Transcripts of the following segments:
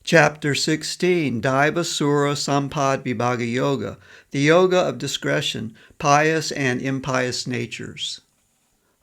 Chapter 16, Daiva Sura Sampad Vibhaga Yoga, the Yoga of Discretion, Pious and Impious Natures.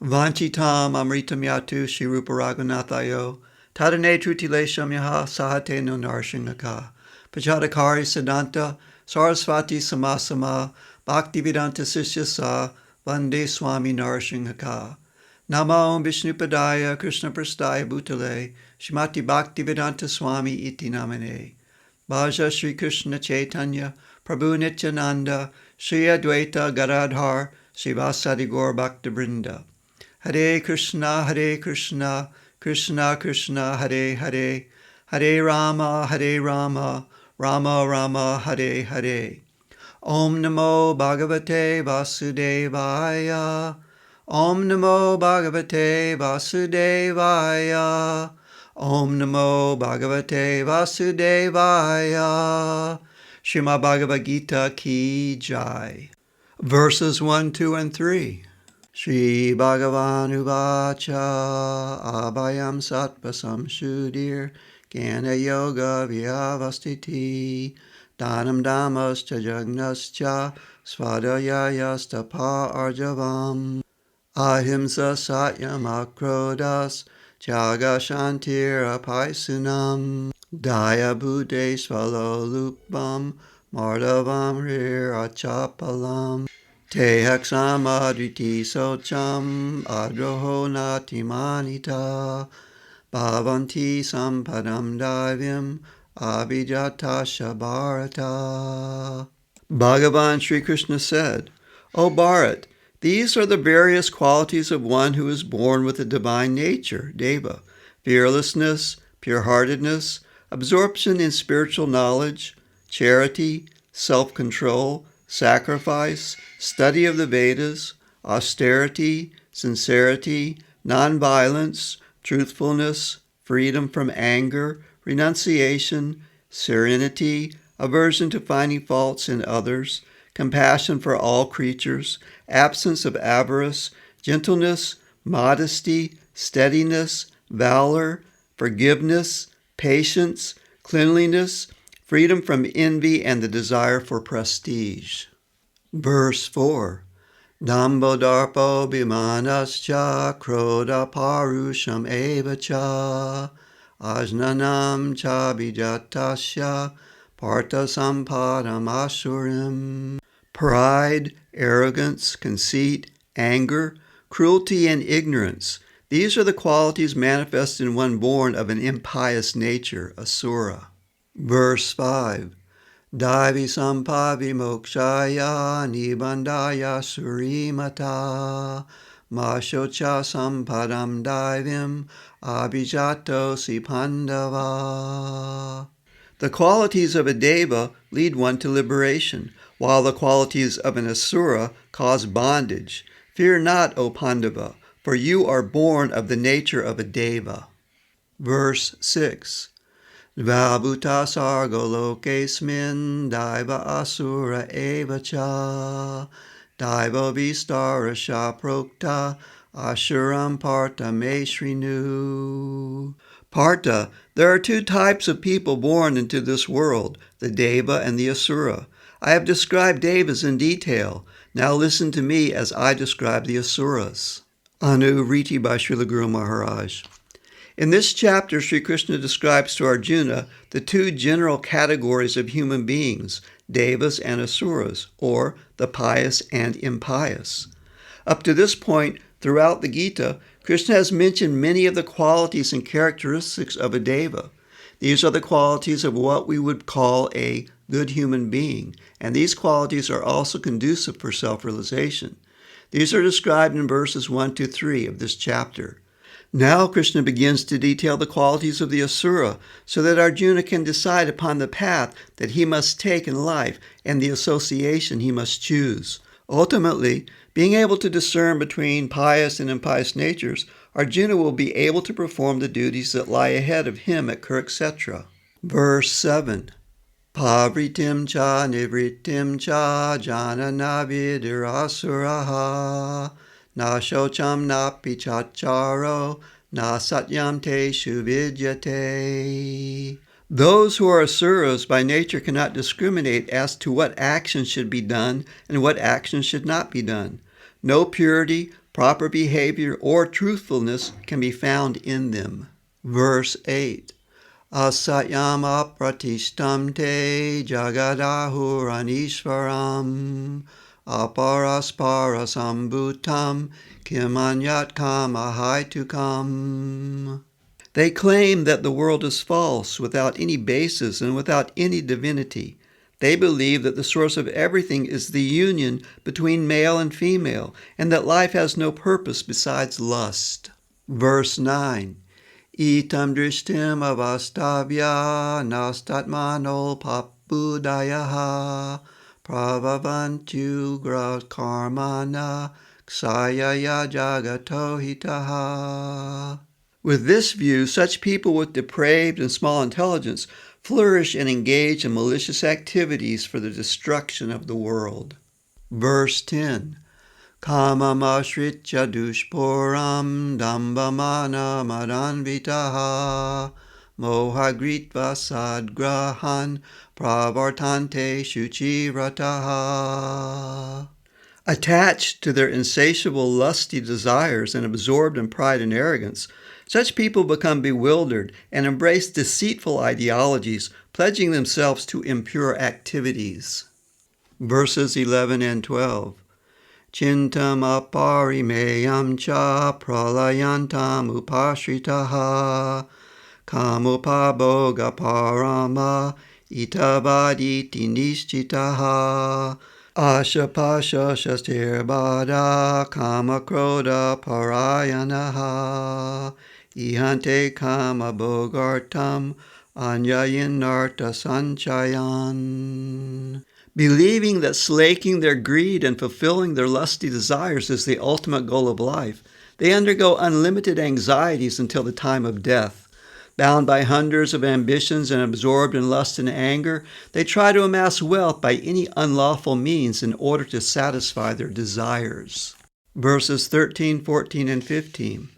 Vanchitam amritam yatu shirupa raghunathayo, tadane trutilesham yaha sahate no narshingaka, pachadakari siddhanta, sarasvati samasama, bhaktivedanta sisyasa, vande swami narshingaka. Namo Om Vishnupadaya Krishna Prastaya Bhutale Shrimati Bhaktivedanta Swami Iti Namane Bhaja Shri Krishna Chaitanya Prabhu Nityananda Shri Advaita Gadadhar Srivasadi Gaur Bhaktabrinda Hare Krishna Krishna Krishna Hare Hare Hare Rama Rama Rama Hare Hare Om Namo Bhagavate Vasudevaya Om Namo Bhagavate Vasudevaya. Om Namo Bhagavate Vasudevaya. Srimad Bhagavad Gita Ki Jai. Verses 1, 2, and 3. Shri Bhagavan Uvacha Abhayam Sattva Samshudir Jnana Yoga Vyavastiti Dhanam Dhamascha Jagnascha Svadhyayastapa Arjavam Ahimsa Satyam Akrodas Tyaga Shantir Apaisunam Daya Bhude Svalolupam Mardavam Rir Achapalam Tehak Adriti Socham Adroho Natimanita Bhavanti Sampadam Daivim Abhijata Bharata. Bhagavan Sri Krishna said, O Bharat, these are the various qualities of one who is born with a divine nature, Deva: fearlessness, pure-heartedness, absorption in spiritual knowledge, charity, self-control, sacrifice, study of the Vedas, austerity, sincerity, non-violence, truthfulness, freedom from anger, renunciation, serenity, aversion to finding faults in others, compassion for all creatures, absence of avarice, gentleness, modesty, steadiness, valor, forgiveness, patience, cleanliness, freedom from envy and the desire for prestige. Verse 4. Dambodharpo bimanascha kroda parusham evacha ajnanam cha bijatasya partha sampadam asurim. Pride, arrogance, conceit, anger, cruelty, and ignorance. These are the qualities manifest in one born of an impious nature, asura. Verse 5. Daivi sampavi mokshaya nibandaya surimata mashocha sampadam daivim abhijato si pandava. The qualities of a deva lead one to liberation, while the qualities of an asura cause bondage. Fear not, O Pandava, for you are born of the nature of a deva. Verse 6. Dvabhuta sargo lokesmin daiva asura evacha daiva vistarasha prokta ashuram partha me shrinu. Partha, there are two types of people born into this world, the Deva and the Asura. I have described Devas in detail. Now listen to me as I describe the Asuras. Anu Riti by Srila Guru Maharaj. In this chapter, Sri Krishna describes to Arjuna the two general categories of human beings, Devas and Asuras, or the pious and impious. Up to this point, throughout the Gita, Krishna has mentioned many of the qualities and characteristics of a Deva. These are the qualities of what we would call a good human being, and these qualities are also conducive for self-realization. These are described in verses 1 to 3 of this chapter. Now Krishna begins to detail the qualities of the Asura so that Arjuna can decide upon the path that he must take in life and the association he must choose. Ultimately, being able to discern between pious and impious natures, Arjuna will be able to perform the duties that lie ahead of him at Kurukshetra. Verse 7. Pavritim cha nivritim cha janana vidirasuraha na shocham na pichacharo na satyam te shuvidyate. Those who are asuras by nature cannot discriminate as to what actions should be done and what actions should not be done. No purity, proper behavior, or truthfulness can be found in them. Verse 8. Asatyam apratishtam te jagadahuranishvaram aparasparasambutam kimanyat kamahaitukam. They claim that the world is false, without any basis and without any divinity. They believe that the source of everything is the union between male and female, and that life has no purpose besides lust. Verse 9. Itam drishtim avastavya nastatmano papudayaha pravavantu gra karmana ksayaya jagato hitaha. With this view, such people with depraved and small intelligence flourish and engage in malicious activities for the destruction of the world. Verse 10. Kamamashritya dushpuram dambamana madanvitaha mohagritva sadgrahan pravartante shuchirataha. Attached to their insatiable lusty desires and absorbed in pride and arrogance, such people become bewildered and embrace deceitful ideologies, pledging themselves to impure activities. Verses 11 and 12. Chintam aparimeyam cha pralayantam upashritaha kamupaboga parama itavaditi nishchitaha ashapasha shastirbada kamakroda parayanaha ihante kamabogartam anyayinarta sanchayan. Believing that slaking their greed and fulfilling their lusty desires is the ultimate goal of life, they undergo unlimited anxieties until the time of death. Bound by hundreds of ambitions and absorbed in lust and anger, they try to amass wealth by any unlawful means in order to satisfy their desires. Verses 13, 14, and 15.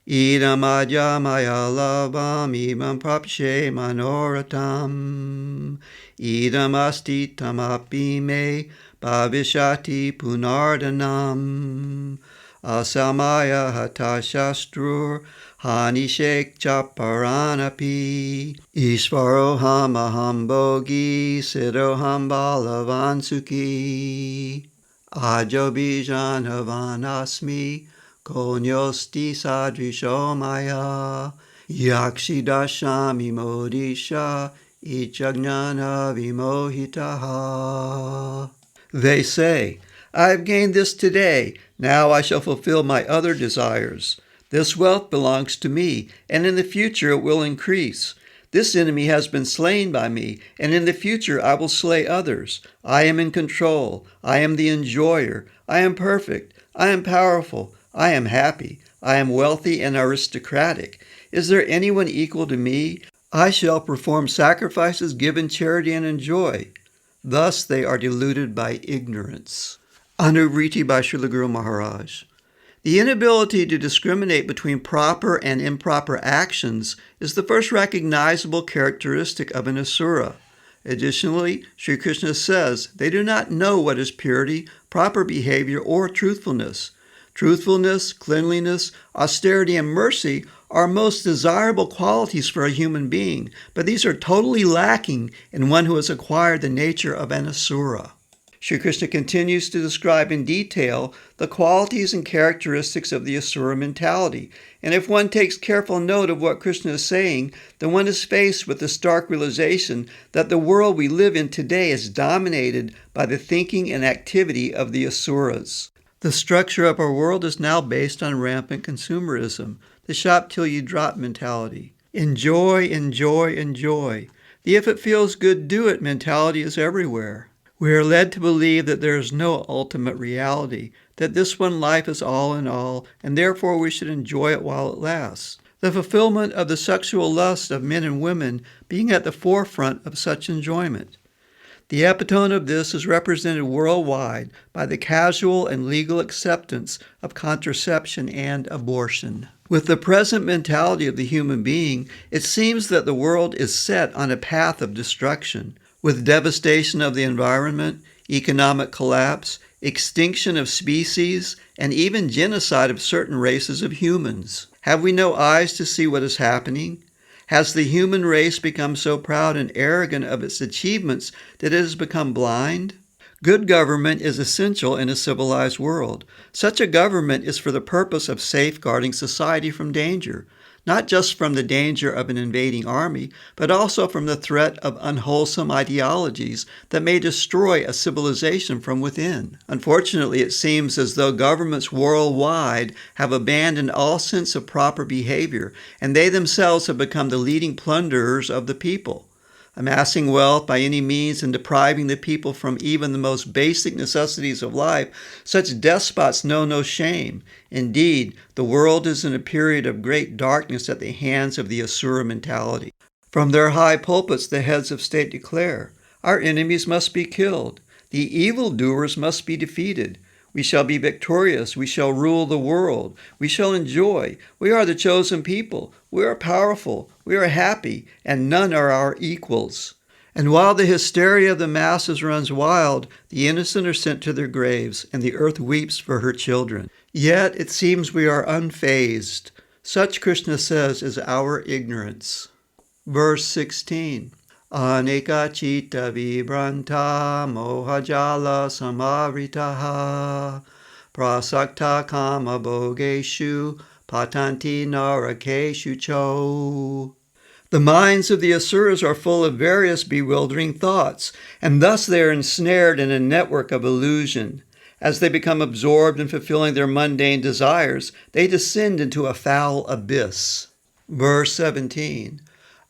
Idam adya maya lavam imam prapshe manoratam idam asti tamapi me bhavishati punardanam asamaya hatashastrur hanishek chaparanapi ishvaroham aham bogi siddhoham balavan sukhi ajo bijan havanasmi konyosti sadrisho maya yakshidashami modisha ichagnana vimohitaha. They say, I have gained this today, now I shall fulfill my other desires. This wealth belongs to me, and in the future it will increase. This enemy has been slain by me, and in the future I will slay others. I am in control. I am the enjoyer. I am perfect. I am powerful. I am happy. I am wealthy and aristocratic. Is there anyone equal to me? I shall perform sacrifices, give in charity, and enjoy. Thus they are deluded by ignorance. Anuvriti by Srila Guru Maharaj. The inability to discriminate between proper and improper actions is the first recognizable characteristic of an asura. Additionally, Sri Krishna says they do not know what is purity, proper behavior, or truthfulness. Truthfulness, cleanliness, austerity, and mercy are most desirable qualities for a human being, but these are totally lacking in one who has acquired the nature of an asura. Sri Krishna continues to describe in detail the qualities and characteristics of the asura mentality, and if one takes careful note of what Krishna is saying, then one is faced with the stark realization that the world we live in today is dominated by the thinking and activity of the asuras. The structure of our world is now based on rampant consumerism, the shop-till-you-drop mentality. Enjoy, enjoy, enjoy. The if it feels good, do it mentality is everywhere. We are led to believe that there is no ultimate reality, that this one life is all in all, and therefore we should enjoy it while it lasts. The fulfillment of the sexual lust of men and women being at the forefront of such enjoyment. The epitome of this is represented worldwide by the casual and legal acceptance of contraception and abortion. With the present mentality of the human being, it seems that the world is set on a path of destruction, with devastation of the environment, economic collapse, extinction of species, and even genocide of certain races of humans. Have we no eyes to see what is happening? Has the human race become so proud and arrogant of its achievements that it has become blind? Good government is essential in a civilized world. Such a government is for the purpose of safeguarding society from danger, not just from the danger of an invading army, but also from the threat of unwholesome ideologies that may destroy a civilization from within. Unfortunately, it seems as though governments worldwide have abandoned all sense of proper behavior, and they themselves have become the leading plunderers of the people. Amassing wealth by any means and depriving the people from even the most basic necessities of life, such despots know no shame. Indeed, the world is in a period of great darkness at the hands of the Asura mentality. From their high pulpits, the heads of state declare, "Our enemies must be killed. The evildoers must be defeated. We shall be victorious. We shall rule the world. We shall enjoy. We are the chosen people. We are powerful. We are happy, and none are our equals." And while the hysteria of the masses runs wild, the innocent are sent to their graves, and the earth weeps for her children. Yet it seems we are unfazed. Such, Krishna says, is our ignorance. Verse 16. Anekachita vibranta mohajala samaritaha prasakta kama bhogeshu patanti narakeshu cho. The minds of the Asuras are full of various bewildering thoughts, and thus they are ensnared in a network of illusion. As they become absorbed in fulfilling their mundane desires, they descend into a foul abyss. Verse 17.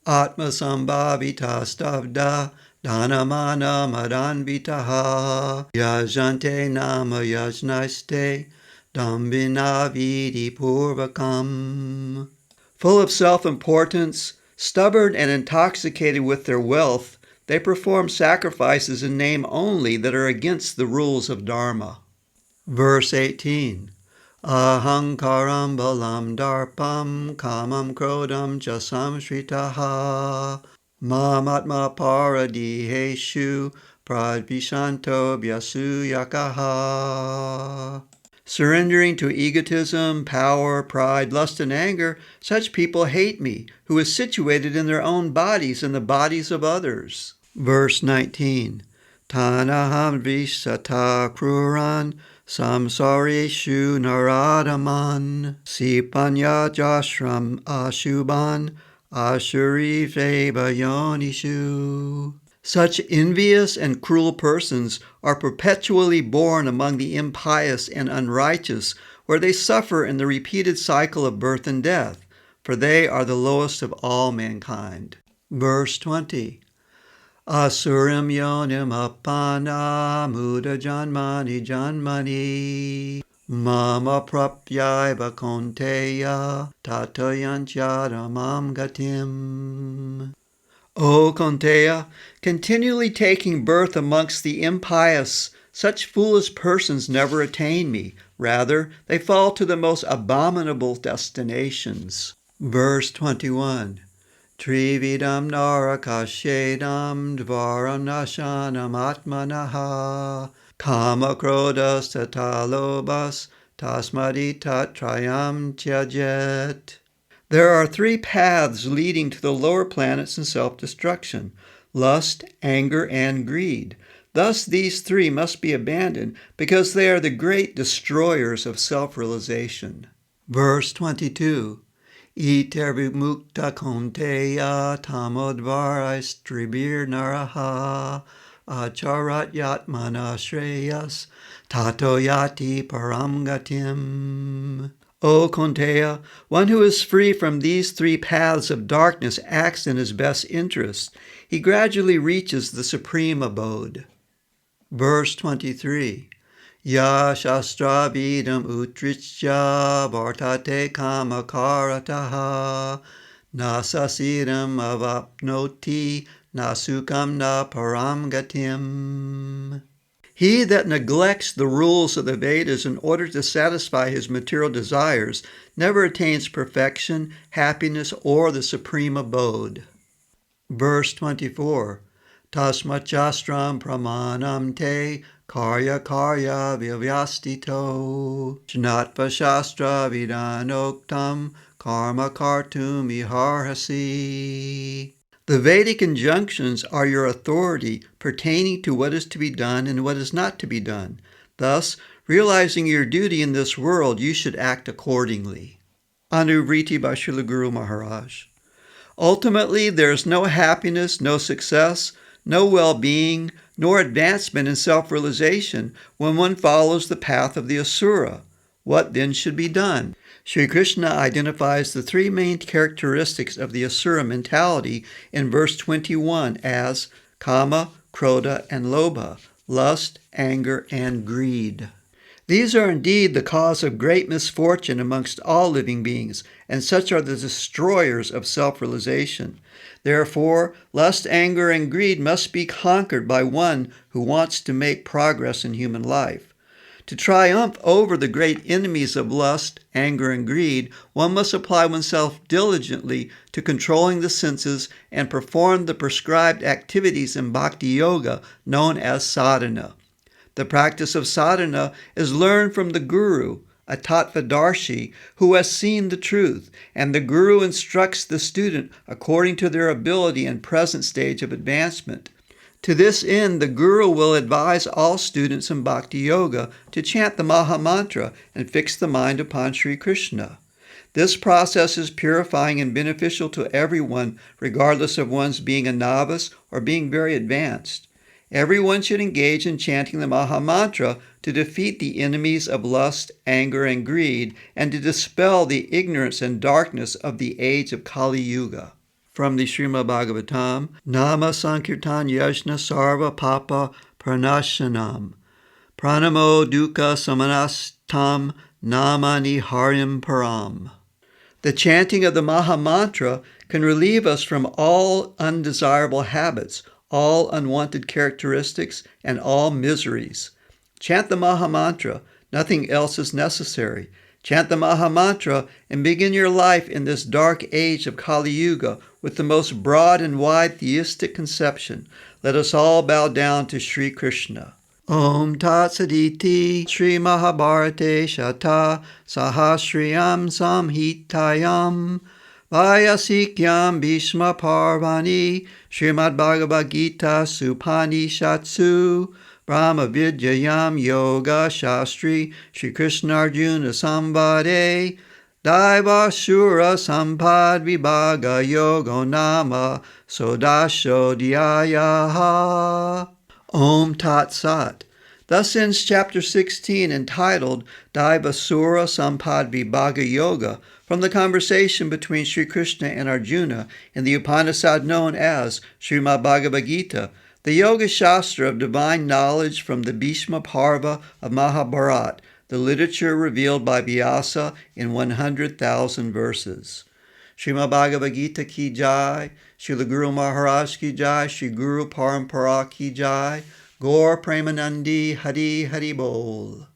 Atma sambhavita stavda dhanamana madanvitaha yajante nama yajnaiste dambina vidi purvakam. Full of self-importance, stubborn and intoxicated with their wealth, they perform sacrifices in name only that are against the rules of Dharma. Verse 18. Ahankaram balam darpam kamam krodam jasam shritaha mamatma paradiheshu pradvishanto byasu yakaha. Surrendering to egotism, power, pride, lust, and anger, such people hate me, who is situated in their own bodies and the bodies of others. Verse 19. Tanaham visata kruran samsareshu naradaman sipanya jashram ashubhan ashuriveva yonishu. Such envious and cruel persons are perpetually born among the impious and unrighteous, where they suffer in the repeated cycle of birth and death, for they are the lowest of all mankind. Verse 20. Asuram yonim apana muda janmani janmani mama prapyaiva konteya tatayancharamam gatim. O Konteya, continually taking birth amongst the impious, such foolish persons never attain me. Rather, they fall to the most abominable destinations. Verse 21. Trividam narakashedam dvaram nashanam atmanaha kama krodas tatalobas tasmaditat trayam tyajet. There are three paths leading to the lower planets in self-destruction: lust, anger, and greed. Thus these three must be abandoned because they are the great destroyers of self-realization. Verse 22. Iter vimukta konteya tamodvaraistribir naraha acharat yatmana shreyas tato yati param gatim. O Konteya, one who is free from these three paths of darkness acts in his best interest. He gradually reaches the supreme abode. Verse 23. Ya shastravidam utricya vartate kamakarataha nasasiram avapnoti nasukam na param gatim. He that neglects the rules of the Vedas in order to satisfy his material desires never attains perfection, happiness, or the supreme abode. Verse 24. Tasmachastram pramanam te karya vivyastito jnatva shastra vidanoktam karma kartum iharhasi. The Vedic injunctions are your authority pertaining to what is to be done and what is not to be done. Thus, realizing your duty in this world, you should act accordingly. Anuvriti by Srila Guru Maharaj. Ultimately, there is no happiness, no success, no well-being, nor advancement in self-realization when one follows the path of the asura. What then should be done? Sri Krishna identifies the three main characteristics of the asura mentality in verse 21 as kama, krodha, and lobha, lust, anger, and greed. These are indeed the cause of great misfortune amongst all living beings, and such are the destroyers of self-realization. Therefore, lust, anger, and greed must be conquered by one who wants to make progress in human life. To triumph over the great enemies of lust, anger, and greed, one must apply oneself diligently to controlling the senses and perform the prescribed activities in bhakti yoga known as sadhana. The practice of sadhana is learned from the guru, a tattvadarshi who has seen the truth, and the guru instructs the student according to their ability and present stage of advancement. To this end, the guru will advise all students in bhakti yoga to chant the Maha Mantra and fix the mind upon Sri Krishna. This process is purifying and beneficial to everyone, regardless of one's being a novice or being very advanced. Everyone should engage in chanting the Maha Mantra to defeat the enemies of lust, anger, and greed, and to dispel the ignorance and darkness of the age of Kali Yuga. From the Srimad Bhagavatam, Nama Sankirtan Yajna Sarva Papa Pranashanam Pranamo Dukkha Samanastam Namani Harim Param. The chanting of the Maha Mantra can relieve us from all undesirable habits, all unwanted characteristics, and all miseries. Chant the Maha Mantra. Nothing else is necessary. Chant the Maha Mantra and begin your life in this dark age of Kali Yuga with the most broad and wide theistic conception. Let us all bow down to Sri Krishna. Om Tat Saditi Sri Mahabharate Shata Sahasriyam Samhitayam Vayasikyam Bhishma Parvani Srimad Bhagavad Gita Supanishatsu Brahma Vidyayam Yoga Shastri Shri Krishna Arjuna Samvade Daivasura Sampad Vibhaga Yogo Nama Sodasho Dhyayaha. Om Tat Sat. Thus ends chapter 16 entitled Daivasura Sampad Vibhaga Yoga from the conversation between Sri Krishna and Arjuna in the Upanishad known as Srimad Bhagavad Gita, the Yoga Shastra of divine knowledge from the Bhishma Parva of Mahabharata, the literature revealed by Vyasa in 100,000 verses. Srimad Bhagavad Gita ki jai, Srila Guru Maharaj ki jai, Sri Guru Parampara ki jai, Gaur Premanandi Hari Hari Bol.